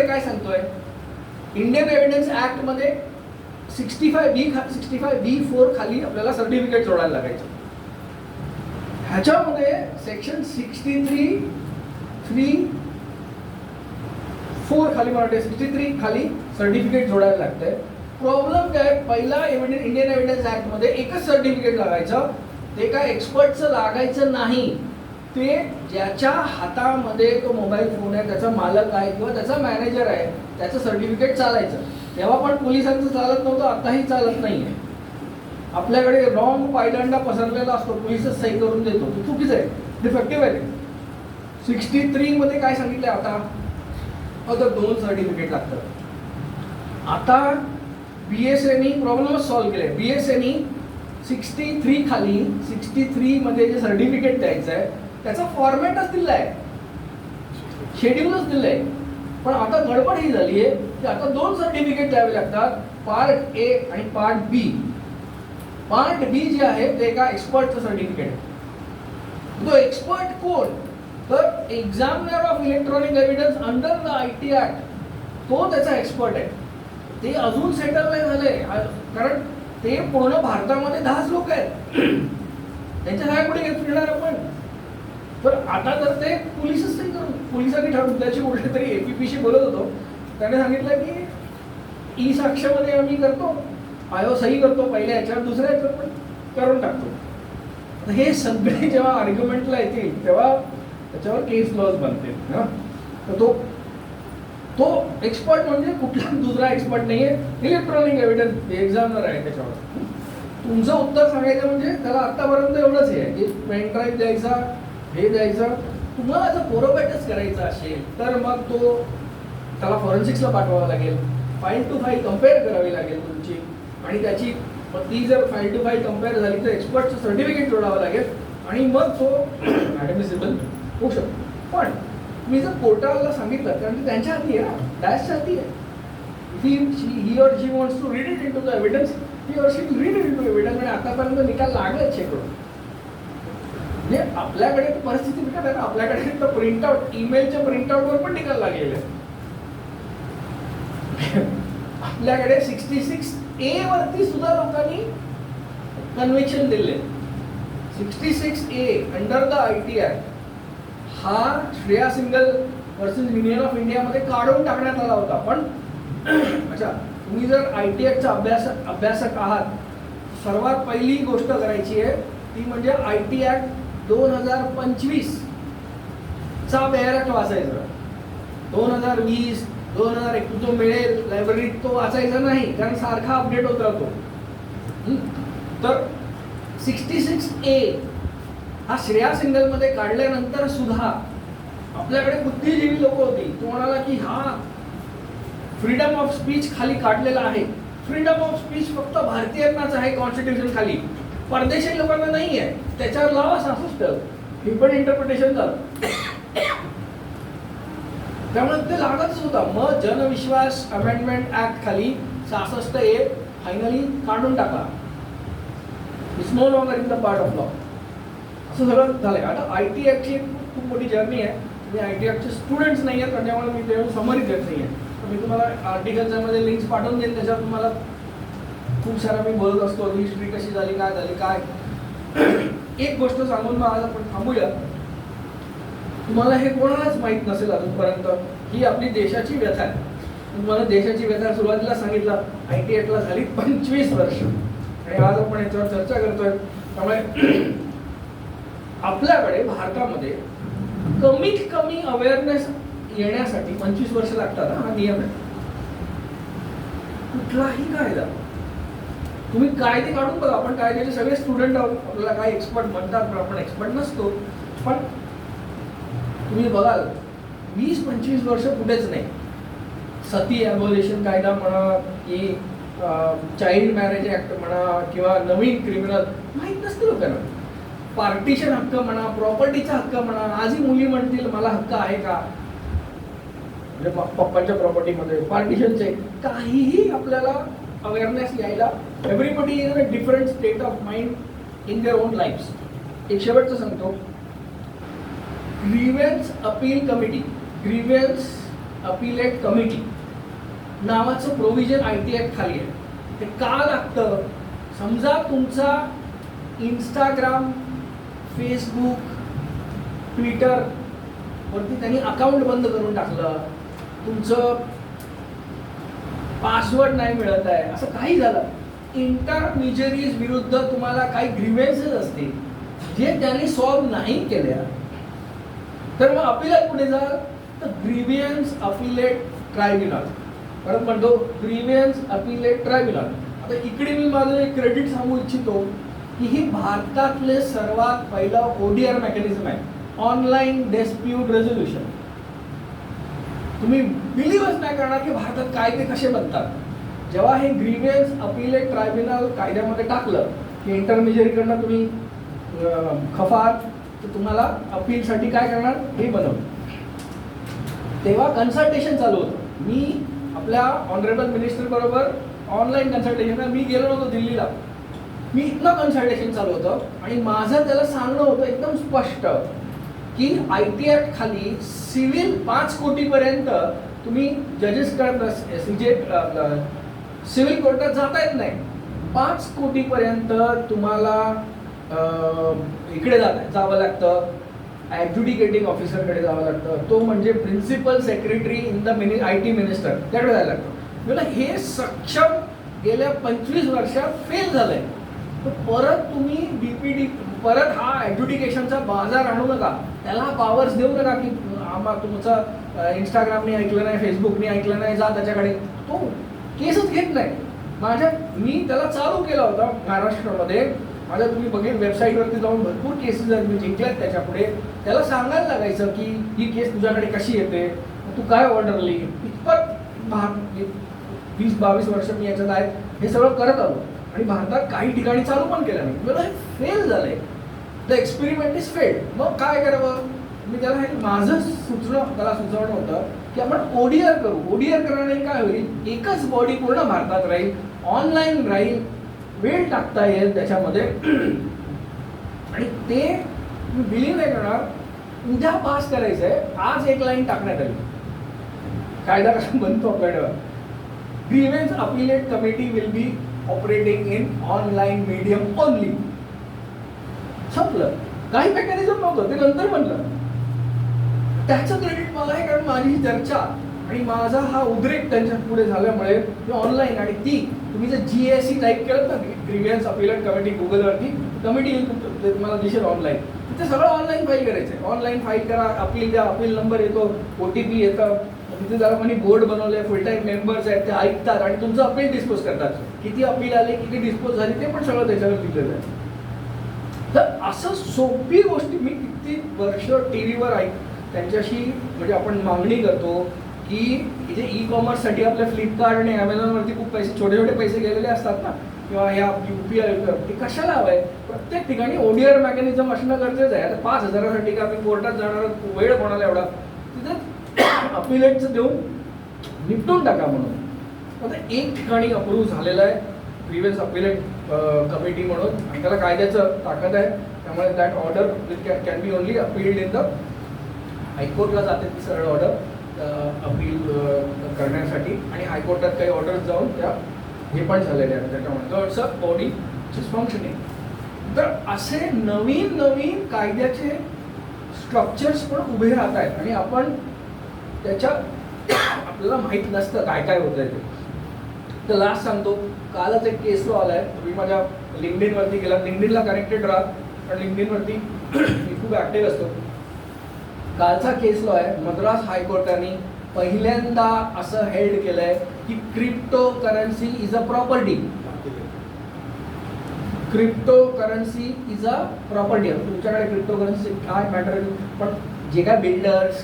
मध्ये काय सांगतोय, इंडियन एव्हिडन्स ऍक्ट मध्ये 65B4 खाली आपल्याला सर्टिफिकेट जोडायला लागायचं. ह्याच्यामध्ये सेक्शन 63(3)(4) खाली मला 63 खाली सर्टिफिकेट जोडायला लागतंय. प्रॉब्लेम काय, पहिला इंडियन एव्हिडन्स ऍक्ट मध्ये एकच सर्टिफिकेट लागायचं, ते काय एक्सपर्टचं लागायचं नाही, ते ज्याच्या हातामध्ये तो मोबाईल फोन आहे, त्याचा मालक आहे किंवा त्याचा मॅनेजर आहे, त्याचं सर्टिफिकेट चालायचं. तेव्हा पण पोलिसांचं चालत नव्हतं, आताही चालत नाहीये. आपल्याकडे रॉंग पायदंडा पसरलेला असतो, पोलिसच सही करून देतो, तो चुकीचं आहे, डिफेक्टिव्ह आहे. 63 मध्ये काय सांगितलं आता, तर 2 सर्टिफिकेट लागतात. आता BSAनी प्रॉब्लेमच सॉल्व्ह केलाय. BSAनी 63 खाली 63 मध्ये जे सर्टिफिकेट द्यायचं आहे त्याचा फॉर्मॅटच दिलाय, शेड्यूलच दिलंय. पण आता गडबड ही झाली आहे की आता 2 सर्टिफिकेट द्यावे लागतात, पार्ट ए आणि पार्ट बी. पार्ट बी जे आहे ते एका एक्सपर्टचं सर्टिफिकेट आहे. तो एक्सपर्ट कोण, तर examiner of electronic evidence under the IT act, तो त्याचा एक्सपर्ट आहे. ते अजून सेटल नाही झाले, कारण ते पूर्ण भारतामध्ये 10 लोक आहेत, त्यांच्या सगळ्या पुढे घेत फिरणार आपण. तर आता जर ते पोलिसच नाही करून, पोलिसांनी ठरवून, त्याची कुठे तरी APPशी बोलत होतो, त्याने सांगितलं की ई साक्षामध्ये आम्ही करतो, आयो सही करतो पहिल्या याच्यावर, दुसऱ्या याच्यावर पण करून टाकतो. हे सगळे जेव्हा आर्ग्युमेंटला येतील तेव्हा त्याच्यावर केस लॉज बनतील. तर तो एक्सपर्ट म्हणजे कुठला दुसरा एक्सपर्ट नाहीये, इलेक्ट्रॉनिक एव्हिडन्स एक्झामिनर आहे त्याच्यावर. तुमचं उत्तर सांगायचं म्हणजे त्याला आतापर्यंत एवढंच आहे की पेन ड्राईव्ह द्यायचा, हे द्यायचं. तुम्हाला जर पोरोबॅटच करायचं असेल तर मग त्याला फॉरेन्सिक्सला पाठवावं लागेल, फाईल टू फाईल कम्पेअर करावी लागेल तुमची, आणि त्याची ती जर फाईल टू फाईल कम्पेअर झाली तर एक्सपर्टचं सर्टिफिकेट जोडावं लागेल आणि मग तो ॲडमिसिबल होऊ शकतो. पण मी जर कोर्टाला सांगितलं, कारण की त्यांच्या हाती आहे ना, डॅशच्या हाती आहे, he or she wants to read it in to the evidence, he or she read it in to evidence, आणि आतापर्यंत निकाल लागलेच शेकडो. म्हणजे आपल्याकडे परिस्थिती बिकट आहे ना, आपल्याकडे तर प्रिंटआउट, ईमेलच्या प्रिंटआउटवर पण निकाल लागलेले आहे. आपल्याकडे 66A वरती सुद्धा लोकांनी कन्व्हिक्शन दिले. 66A under the IT act हा Shreya single versus union of India मध्ये काढून टाकण्यात आला होता. पण अच्छा, तुम्ही जर IT ऍक्टचा अभ्यासक आहात, सर्वात पहिली गोष्ट करायची आहे ती म्हणजे IT ऍक्ट 2025 चा बॅरॅक्ट वाचायचा. 2020 2021 जो मिळेल लायब्ररीत तो वाचायचा नाही, कारण सारखा अपडेट होत राहतो. तर 66A हा श्रेया सिंगलमध्ये काढल्यानंतर सुद्धा आपल्याकडे बुद्धिजीवी लोक होती. तो म्हणाला की हा फ्रीडम ऑफ स्पीच खाली काढलेला आहे. फ्रीडम ऑफ स्पीच फक्त भारतीयांनाच आहे कॉन्स्टिट्यूशन खाली, परदेशी लोकांना नाही आहे. त्याच्यावर लावा 66, हे पण इंटरप्रिटेशन झालं. त्यामुळे ते लागतच होता. मग जनविश्वास अमेंडमेंट ऍक्ट खाली 66A फायनली काढून टाकला. It's no longer in the part of law. असं सगळं झालंय. आता IT ऍक्टची खूप मोठी जर्नी आहे. मी IT ऍक्टचे स्टुडंट्स नाही आहेत, त्याच्यामुळे मी ते समरी देत नाही आहे. मी तुम्हाला आर्टिकलच्या मध्ये लिंक्स पाठवून देईन, त्याच्यावर तुम्हाला खूप सारा मी बोलत असतो, हिस्ट्री कशी झाली, काय झाली, काय. एक गोष्ट सांगून मग आज आपण थांबूया. तुम्हाला हे कोणालाच माहीत नसेल अजूनपर्यंत, ही आपली देशाची व्यथा आहे. तुम्हाला देशाची व्यथा सुरुवातीला सांगितलं, IT ऍक्टला झाली 25 वर्ष आणि आज आपण याच्यावर चर्चा करतोय. त्यामुळे आपल्याकडे भारतामध्ये कमीत कमी अवेअरनेस येण्यासाठी 25 वर्ष लागतात. हा नियम आहे. कुठलाही कायदा तुम्ही कायदे काढून बघा. आपण कायद्याचे सगळे स्टुडंट आहोत, आपल्याला काय एक्सपर्ट म्हणतात पण आपण एक्सपर्ट नसतो. पण तुम्ही बघाल 20-25 वर्ष कुठेच नाही. सती ॲबॉलिशन कायदा म्हणा की चाइल्ड मॅरेज ऍक्ट म्हणा किंवा नवीन क्रिमिनल माहीत नसतं लोकांना. पार्टिशन हक्क म्हणा, प्रॉपर्टीचा हक्क म्हणा. आजही मुली म्हणतील मला हक्क आहे का, म्हणजे पप्पांच्या प्रॉपर्टीमध्ये पार्टिशनचे, काहीही आपल्याला अवेअरनेस यायला. Everybody is in a different state of mind in their own lives. एक शेवटचं सांगतो, grievance appeal committee, grievance appellate committee नावाचं प्रोव्हिजन ITI ॲक्ट खाली आहे. ते का लागतं? समजा तुमचा इंस्टाग्राम, फेसबुक, ट्विटर वरती त्यांनी अकाउंट बंद करून टाकलं, तुमचं पासवर्ड नाही मिळत आहे, असं काही झालं, इंटरमिजियरीज विरुद्ध तुम्हाला काही ग्रीव्हन्सेस असतील जे त्यांनी सॉल्व्ह नाही केल्या, तर मग अपिलेट कुठे जाल? तर ग्रीव्हन्स अपिलेट ट्रायब्युनल. परत म्हणतो ग्रीव्हन्स अपिलेट ट्रायब्युनल. आता इकडे मी माझं एक क्रेडिट सांगू इच्छितो की ही भारतातले सर्वात पहिलं ODR मेकॅनिझम आहे, ऑनलाईन डिस्प्यूट रेझोल्युशन. तुम्ही बिलीव्हच नाही करणार की भारतात कायदे कसे बनतात. जेव्हा हे ग्रीव्हन्स अपिलेट ट्रायब्युनल कायद्यामध्ये टाकलं की इंटरमिजियरीकडनं तुम्ही खफात, तर तुम्हाला अपीलसाठी काय करणार हे बनवलं. तेव्हा कन्सल्टेशन चालू होतं. मी आपल्या ऑनरेबल मिनिस्टर बरोबर ऑनलाईन कन्सल्टेशन, मी गेलो नव्हतो दिल्लीला, मी इथनं कन्सल्टेशन चालू होतं आणि माझं त्याला सांगणं होतं एकदम स्पष्ट की ITI ॲक्ट खाली सिव्हिल 5 कोटीपर्यंत तुम्ही जजेसकडे सिव्हिल कोर्टात जाता येत नाही. 5 कोटीपर्यंत तुम्हाला इकडे जावं लागतं, ॲड्ज्युडिकेटिंग ऑफिसरकडे जावं लागतं, तो म्हणजे principal secretary in the IT minister, त्याकडे जायला लागतं. म्हणजे हे सक्षम गेल्या 25 वर्षात फेल झालंय. तर परत तुम्ही DPD परत हा ॲड्ज्युडिकेशनचा बाजार आणू नका, त्याला पॉवर्स देऊ नका की आम्हाला तुमचं इंस्टाग्रामने ऐकलं नाही, फेसबुकने ऐकलं नाही, जा त्याच्याकडे. तो केसच घेत नाही. मी त्याला चालू केला होता महाराष्ट्रामध्ये. माझ्या तुम्ही बघेल वेबसाईटवरती जाऊन भरपूर केसेस आहेत मी जिंकल्यात. त्याच्यापुढे त्याला सांगायला लागायचं की ही केस तुझ्याकडे कशी येते, तू काय ऑर्डर लिही. इतपत 20-22 वर्ष मी याच्यात आहे, हे सगळं करत आलो आणि भारतात काही ठिकाणी चालू पण केलं नाही. मला हे फेल झालंय, द एक्सपेरिमेंट इज फेल्ड. मग काय करावं? मी त्याला माझं त्याला सुचवणं होतं की आपण ODR करू. ODR करण्याने काय होईल, एकच बॉडी पूर्ण भारतात राहील, ऑनलाईन राहील, वेळ टाकता येईल त्याच्यामध्ये आणि ते मी बिलीव्ह नाही करणार. उद्या पास करायचं आहे, आज एक लाईन टाकण्यात आली. कायदा कसा बनतो आपल्याकडे? Grievance appellate committee will be operating in online medium only. संपलं. काही मेकॅनिझम नव्हतं, ते नंतर बनलं. त्याचं क्रेडिट मला आहे, कारण माझी ही चर्चा आणि माझा हा उद्रेक त्यांच्या पुढे झाल्यामुळे मी ऑनलाईन आणि ती तुम्ही जर GSE टाईप केलं ना, ग्रीव्हन्स अपिलेट कमिटी, गुगलवरती कमिटी तुम्हाला दिसेल ऑनलाईन. तिथे सगळं ऑनलाईन फाईल करायचं आहे. ऑनलाईन फाईल करा, अपील द्या, अपील नंबर येतो, OTP येतं. तिथे जरा कोणी बोर्ड बनवले, फुल टाईम मेंबर्स आहेत, ते ऐकतात आणि तुमचं अपील डिस्पोज करतात. किती अपील आले, किती डिस्पोज झाली, ते पण सगळं त्याच्यावर लिहिलेलं आहे. तर असं सोपी गोष्टी मी किती वर्ष TV वर त्यांच्याशी म्हणजे आपण मागणी करतो की जे ई-कॉमर्ससाठी आपल्या फ्लिपकार्ट आणि Amazonवरती खूप पैसे, छोटे छोटे पैसे गेलेले असतात ना, किंवा या UPI ते कशाला हवं आहे? प्रत्येक ठिकाणी ODR मेकॅनिझम असणं गरजेचं आहे. आता 5,000साठी का मी कोर्टात जाणार, वेळ कोणाला एवढा, तिथे अपिलेटचं देऊन निपटून टाका म्हणून. आता एक ठिकाणी अप्रूव्ह झालेलं आहे ग्रीव्हन्स अपिलेट कमिटी म्हणून, आणि त्याला कायद्याचं ताकद आहे. त्यामुळे that order can be only appealed in the हायकोर्टला जाते ती सरळ ऑर्डर अपील करण्यासाठी, आणि हायकोर्टात काही ऑर्डर्स जाऊन त्या हे पण झालेले आहेत. त्याच्यामुळे it's a body is functioning. तर असे नवीन नवीन कायद्याचे स्ट्रक्चर्स पण उभे राहत आहेत आणि आपण त्याच्या आपल्याला माहीत नसतं काय काय होतं ते. तर लास्ट सांगतो, कालच एक केस लॉ आला आहे. तुम्ही माझ्या लिंक्डइनवरती गेला, लिंक्डइनला कनेक्टेड राहा, कारण लिंक्डइनवरती मी खूप ॲक्टिव्ह असतो. कालचा केस लॉ आहे. मद्रास हायकोर्टाने पहिल्यांदा असं हेल्ड केलंय की crypto currency is a property. Crypto currency is a property. तुमच्याकडे क्रिप्टो करन्सी काय मॅटर, पण जे काय बिल्डर्स